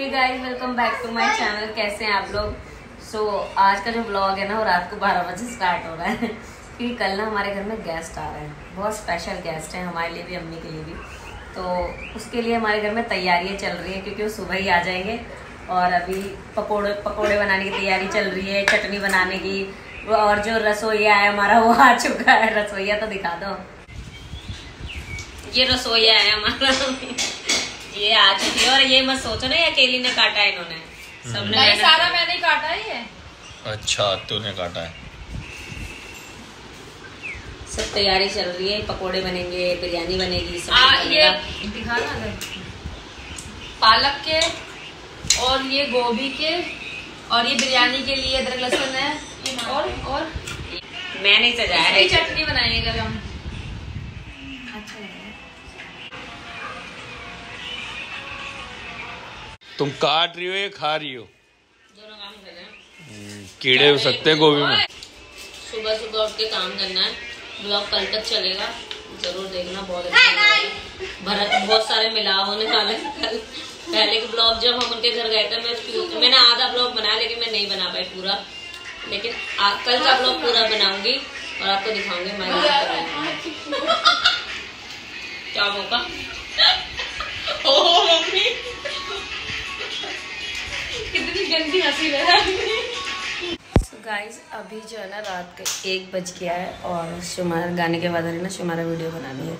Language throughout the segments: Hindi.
Hey guys, welcome back to my channel. कैसे हैं आप लोग? आज का जो ब्लॉग है ना वो रात को 12 बजे स्टार्ट हो रहा है क्योंकि कल ना हमारे घर में गेस्ट आ रहे हैं। बहुत स्पेशल गेस्ट हैं, हमारे लिए भी, अम्मी के लिए भी। तो उसके लिए हमारे घर में तैयारियां चल रही हैं क्योंकि वो सुबह ही आ जाएंगे। और अभी पकोड़े बनाने की तैयारी चल रही है, चटनी बनाने की। और जो रसोईया है हमारा वो आ चुका है। रसोईया तो दिखा दो, ये रसोईया है हमारा ये आ चुकी है। और ये मत सोचो ना ये अकेली ने काटा है, इन्होंने सबने। नहीं, सारा मैंने काटा है ये। अच्छा, तूने काटा है। सब तैयारी चल रही है, पकोड़े बनेंगे, बिरयानी बनेगी, सब ये दिखा ना, पालक के और ये गोभी के और ये बिरयानी के लिए अदरक लहसुन है। और मैं नहीं सजाया है। चटनी बनाएंगे कल हम। तुम काट रही हो या खा रही हो? दोनों काम कर रहे हैं। कीड़े हो सकते हैं गोभी में। सुबह सुबह उठ के काम करना है। ब्लॉग कल तक चलेगा, जरूर देखना। बहुत अच्छा भरत बहुत सारे मिलाव होने वाले। कल पहले के ब्लॉग जब हम उनके घर गए थे, मैंने आधा ब्लॉग बनाया लेकिन मैं नहीं बना पाई पूरा। लेकिन कल का ब्लॉग पूरा बनाऊंगी और आपको दिखाऊंगी मैं क्या होगा। कितनी गंदी हंसी ले रहा है। गाइस अभी जो है ना रात के 1 बज गया है और शुमारा गाने के बाद ना शुमारा वीडियो बनानी है।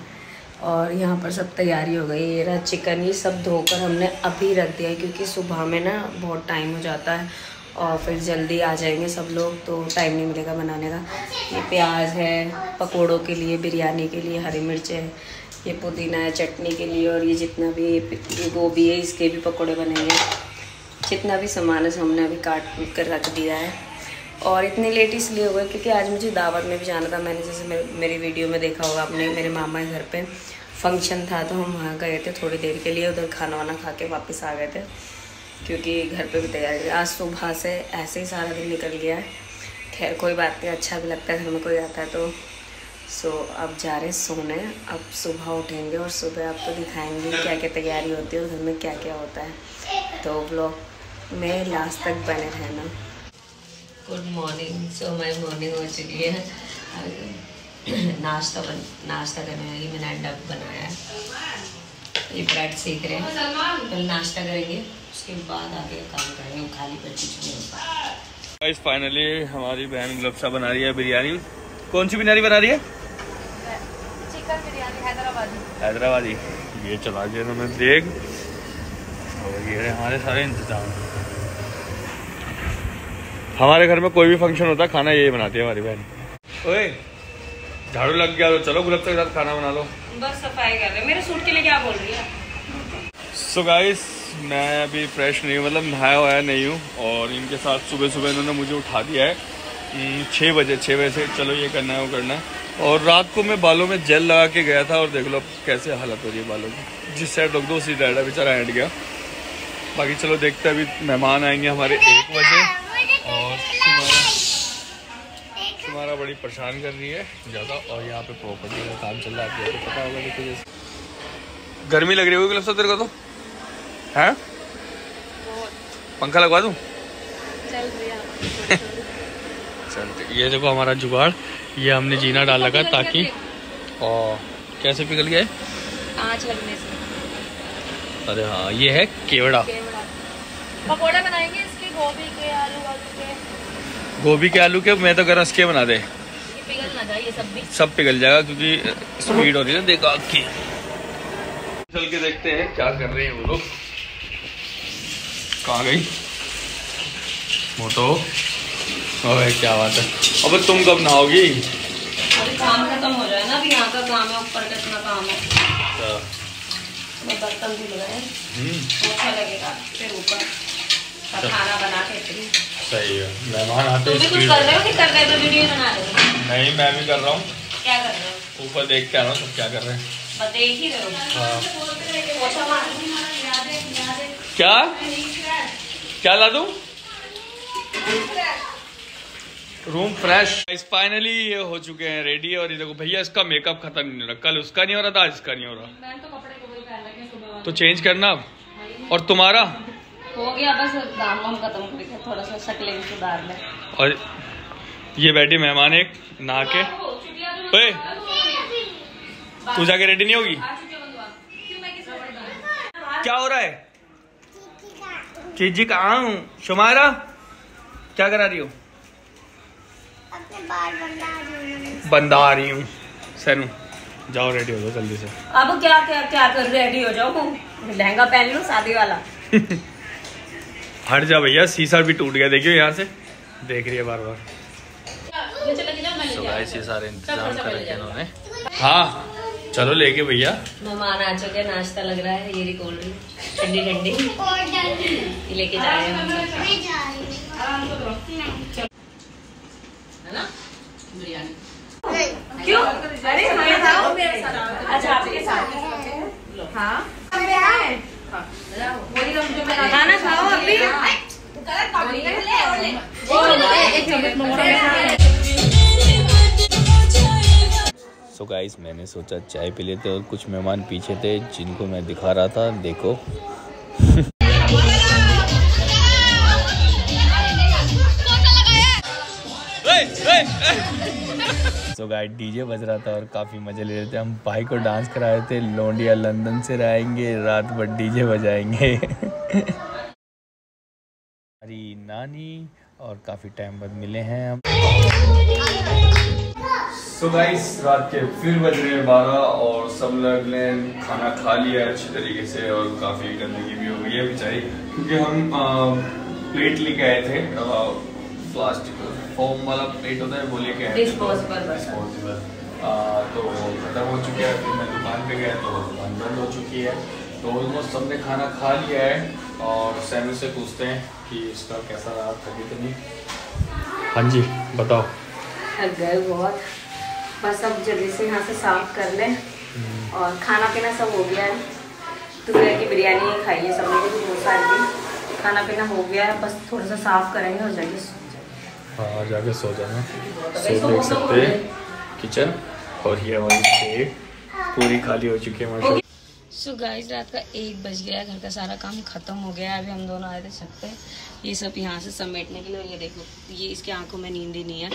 और यहाँ पर सब तैयारी हो गई। ये रहा चिकन, ये सब धोकर हमने अभी रख दिया है क्योंकि सुबह में ना बहुत टाइम हो जाता है और फिर जल्दी आ जाएंगे सब लोग, तो टाइम नहीं मिलेगा बनाने का। ये प्याज है पकोड़ों के लिए, बिरयानी के लिए हरी मिर्च है, ये पुदीना है चटनी के लिए, और ये जितना भी ये गोभी है इसके भी पकोड़े बनेंगे। जितना भी सामान है हमने अभी काट कर रख दिया है। और इतनी लेट इसलिए हो गई क्योंकि आज मुझे दावत में भी जाना था। मैंने जैसे मेरी वीडियो में देखा होगा आपने, मेरे मामा के घर पे फंक्शन था तो हम वहाँ गए थे थोड़ी देर के लिए। उधर खाना वाना खा के वापस आ गए थे क्योंकि घर पे भी तैयारी। आज सुबह से ऐसे ही सारा दिन निकल गया है। खैर कोई बात नहीं, अच्छा भी लगता है घर में कोई आता है तो। अब जा रहे सोने। अब सुबह उठेंगे और सुबह आपको दिखाएंगे क्या क्या तैयारी होती है और घर में क्या क्या होता है। तो ब्लॉग में लास्ट तक बने रहना। Good morning. So my morning हो चुकी है। नाश्ता करने लगी। मैंने अंडा बनाया है, ये ब्रेड सेक रहे हैं। पहले नाश्ता करेंगे उसके बाद आगे काम करेंगे। खाली पेट कुछ नहीं होता। गाइस फाइनली हमारी बहन गुलफ्सा बना रही है बिरयानी। कौन सी बिरयानी बना रही है? चिकन बिरयानी हैदराबादी। ये चला दिया उन्होंने देख, और ये हमारे सारे इंतजाम। हमारे घर में कोई भी फंक्शन होता है खाना यही बनाती है हमारी बहन। ओए झाड़ू लग गया तो चलो गुलफ्सा के साथ खाना बना लो। बस सफाई कर रहे हैं। मेरे सूट के लिए क्या बोल रही है? सो गाइस मैं अभी फ्रेश नहीं हूँ, मतलब नहाया हुआ नहीं हूँ। और इनके साथ सुबह सुबह इन्होंने मुझे उठा दिया है 6 बजे से। चलो ये करना है वो करना है। और रात को मैं बालों में जेल लगा के गया था और देख लो कैसे हालत हो रही है बालों की। जिस साइड रख दो उसी साइड है, बेचारा हट गया। बाकी चलो देखते हैं, अभी मेहमान आएंगे हमारे 1 बजे। और शुमारा बड़ी परेशान कर रही है ज़्यादा। और यहाँ पे प्रॉपर्टी का काम चल रहा है, आपको पता होगा। देखिए गर्मी लग रही होगी गुलफ्सा तेरे को तो, है? पंखा लगवा दूँ? चलते। ये देखो हमारा जुगाड़, ये हमने जीना डाल लगा ताकि। और कैसे पिघल गया? आँच लगने से। अरे हाँ, ये है केवड़ा। पकोड़े बनाएंगे इसके, गोभी के, आलू के। गोभी के आलू के मैं तो कर इसके बना दे। ये पिघल ना जाए, ये सब पिघल जाएगा क्योंकि स्पीड हो रही है ना देखो आपकी। चल के देखते हैं क्या कर रहे हैं वो लोग। कहाँ गई मोटो? ओए क्या बात है। अब तुम कब नहाओगी? अभी काम खत्म हो जाए ना, अभी यहाँ का काम है, ऊपर का इतना काम है। बर्तन भी लगाए, अच्छा लगेगा फिर ऊपर खाना बना के। सही है, मेहमान आते हैं। कुछ कर रहे हो कि कर रहे हो? वीडियो बना रहे हो? नहीं मैं भी कर रहा हूँ। क्या कर रहे हो? ऊपर देख के आ रहा हूँ सब क्या कर रहे हैं। देख ही रहे हो? हाँ। क्या ला दूँ? Room fresh. फाइनली ये हो चुके हैं रेडी। और ये देखो भैया इसका मेकअप खत्म नहीं हो रहा। कल उसका नहीं हो रहा था, आज इसका नहीं हो रहा। तो चेंज करना अब। और तुम्हारा हो गया बस, काम वाम खत्म करके थोड़ा सा शक्लें भी सुधार ले। और ये बैठी मेहमान एक नहा के। ओए तू जाके रेडी नहीं होगी? क्या हो रहा है? चीजी कहाँ हूँ? शुमारा क्या करा रही हो? अपने बाल बंदा रही हूँ। सैनू जाओ रेडी हो जाओ जल्दी से। अब क्या क्या क्या कर रेडी हो जाओ, लहंगा पहन लो शादी वाला। हट जा भैया, शीशा भी टूट गया, देखियो यहाँ से देख रही है बार बार। ये सारे इंतजाम कर रखे इन्होंने। हाँ चलो लेके भैया। मेहमान आ चुके, नाश्ता लग रहा है, ये रही कोल्ड ड्रिंक ठंडी ठंडी ये लेके जा रहे हैं बिरयानी। क्यों? अरे अच्छा आपके साथ खाना खाओ अभी। सो गाइस मैंने सोचा चाय पी लेते और कुछ मेहमान पीछे थे जिनको मैं दिखा रहा था, देखो। सो गाइस डीजे बज रहा था और काफ़ी मज़े ले रहे थे हम। भाई को डांस करा रहे थे, लौंडिया लंदन से आएंगे, रात भर डीजे बजाएंगे। हमारी नानी और काफ़ी टाइम बाद मिले हैं हम। सो गाइस रात के फिर बज रहे हैं 12 और सब लोग ने खाना खा लिया अच्छी तरीके से और काफ़ी गंदगी भी हो गई है बेचारी, क्योंकि हम प्लेट लेके आए थे, प्लास्टिक फोम वाला प्लेट होता है वो लेके आए, डिस्पोजेबल। तो खत्म हो चुका है। फिर मैं दुकान पे गया तो दुकान बंद हो चुकी है। तो ऑलमोस्ट सबने खाना खा लिया है और सैनू से पूछते हैं कि इसका कैसा रहा, थकी तो नहीं? हाँ जी बताओ। थक गए बहुत, बस अब जल्दी से यहाँ से साफ कर लें और खाना पीना सब हो गया है। दोपहर की बिरयानी खाई है सब लोगों ने, बहुत सारी खाना पीना हो गया है, बस थोड़ा सा साफ करेंगे हो जाएगी। हाँ जाके सो जाना। सो देख सकते हैं किचन और ये हमारी प्लेट पूरी खाली हो चुकी है। सो गाइस रात का 1 बज गया, घर का सारा काम खत्म हो गया। अभी हम दोनों आए थे छत पे ये सब यहाँ से समेटने के लिए। ये देखो ये इसके आंखों में नींद ही नहीं है,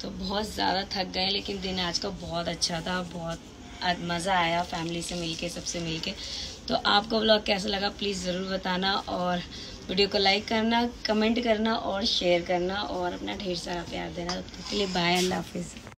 तो बहुत ज़्यादा थक गए। लेकिन दिन आज का बहुत अच्छा था, बहुत मज़ा आया फैमिली से मिलके, सबसे मिलके। तो आपको व्लॉग कैसा लगा प्लीज़ ज़रूर बताना और वीडियो को लाइक करना, कमेंट करना और शेयर करना और अपना ढेर सारा प्यार देना। तब तक के लिए बाय, अल्लाह हाफिज़।